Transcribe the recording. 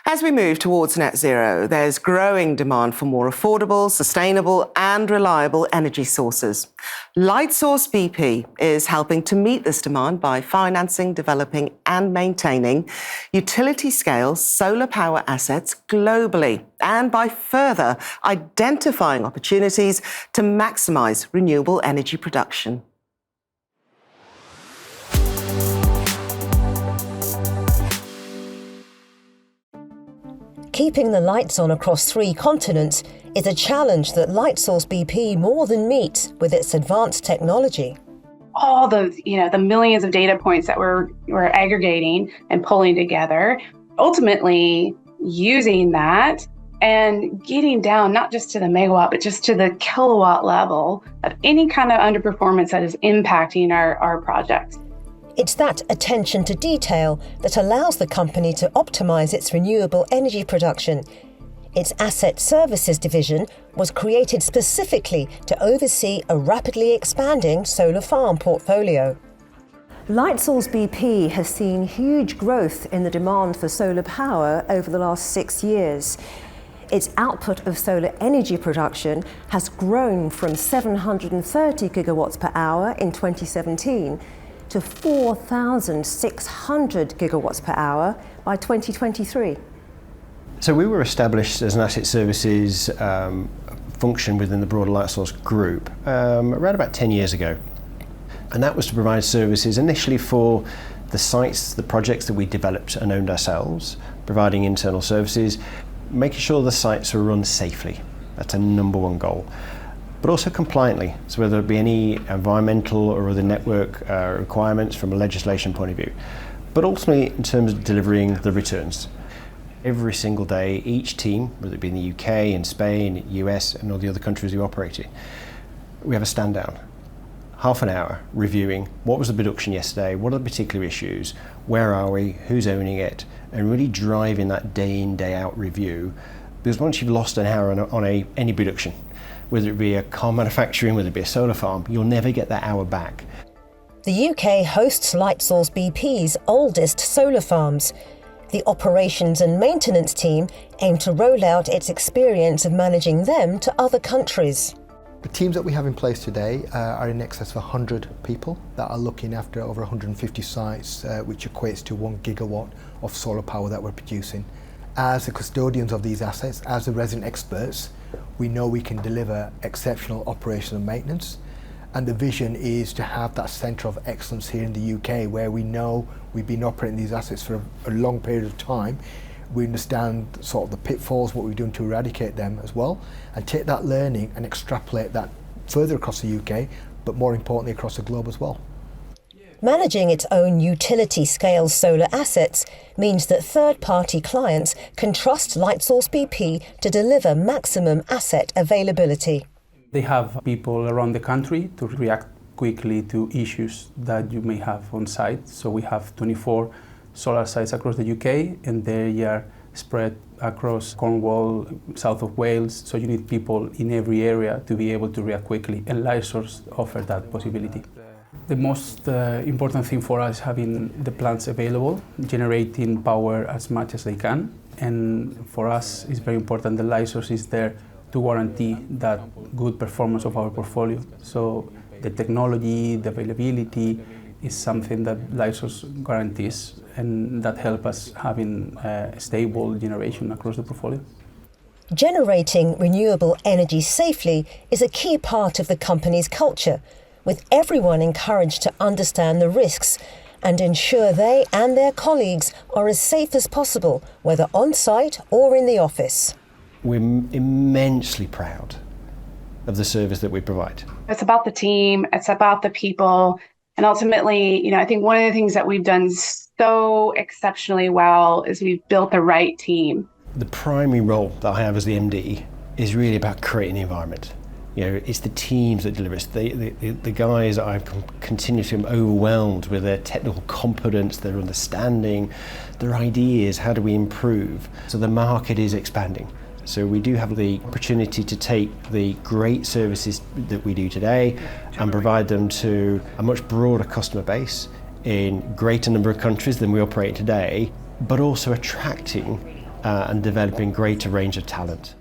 As we move towards net zero, there's growing demand for more affordable, sustainable and reliable energy sources. Lightsource BP is helping to meet this demand by financing, developing and maintaining utility-scale solar power assets globally and by further identifying opportunities to maximise renewable energy production. Keeping the lights on across 3 continents is a challenge that Lightsource BP more than meets with its advanced technology. All the millions of data points that we're aggregating and pulling together, ultimately using that and getting down not just to the megawatt, but just to the kilowatt level of any kind of underperformance that is impacting our projects. It's that attention to detail that allows the company to optimise its renewable energy production. Its Asset Services division was created specifically to oversee a rapidly expanding solar farm portfolio. Lightsource BP has seen huge growth in the demand for solar power over the last 6 years. Its output of solar energy production has grown from 730 gigawatts per hour in 2017 to 4,600 gigawatts per hour by 2023. So we were established as an asset services function within the broader Lightsource group around about 10 years ago. And that was to provide services initially for the sites, the projects that we developed and owned ourselves, providing internal services, making sure the sites are run safely. That's a number one goal. But also compliantly, so whether it be any environmental or other network requirements from a legislation point of view, but ultimately in terms of delivering the returns. Every single day, each team, whether it be in the UK, in Spain, US and all the other countries we operate in, we have a stand down, half an hour reviewing what was the production yesterday, what are the particular issues, where are we, who's owning it, and really driving that day in, day out review. Because once you've lost an hour on any production, whether it be a car manufacturing, whether it be a solar farm, you'll never get that hour back. The UK hosts Lightsource BP's oldest solar farms. The operations and maintenance team aim to roll out its experience of managing them to other countries. The teams that we have in place today are in excess of 100 people that are looking after over 150 sites, which equates to 1 gigawatt of solar power that we're producing. As the custodians of these assets, as the resident experts, we know we can deliver exceptional operational maintenance, and the vision is to have that centre of excellence here in the UK, where we know we've been operating these assets for a long period of time. We understand sort of the pitfalls, what we're doing to eradicate them as well, and take that learning and extrapolate that further across the UK, but more importantly across the globe as well. Managing its own utility-scale solar assets means that third-party clients can trust Lightsource BP to deliver maximum asset availability. They have people around the country to react quickly to issues that you may have on site. So we have 24 solar sites across the UK, and they are spread across Cornwall, south of Wales. So you need people in every area to be able to react quickly, and Lightsource offers that possibility. The most important thing for us is having the plants available, generating power as much as they can. And for us, it's very important that Lightsource is there to guarantee that good performance of our portfolio. So the technology, the availability is something that Lightsource guarantees, and that helps us having a stable generation across the portfolio. Generating renewable energy safely is a key part of the company's culture, with everyone encouraged to understand the risks and ensure they and their colleagues are as safe as possible, whether on-site or in the office. We're immensely proud of the service that we provide. It's about the team, it's about the people, and ultimately, I think one of the things that we've done so exceptionally well is we've built the right team. The primary role that I have as the MD is really about creating the environment. It's the teams that deliver. It's the guys that I'm continuously overwhelmed with their technical competence, their understanding, their ideas. How do we improve? So the market is expanding. So we do have the opportunity to take the great services that we do today and provide them to a much broader customer base in greater number of countries than we operate today, but also attracting and developing greater range of talent.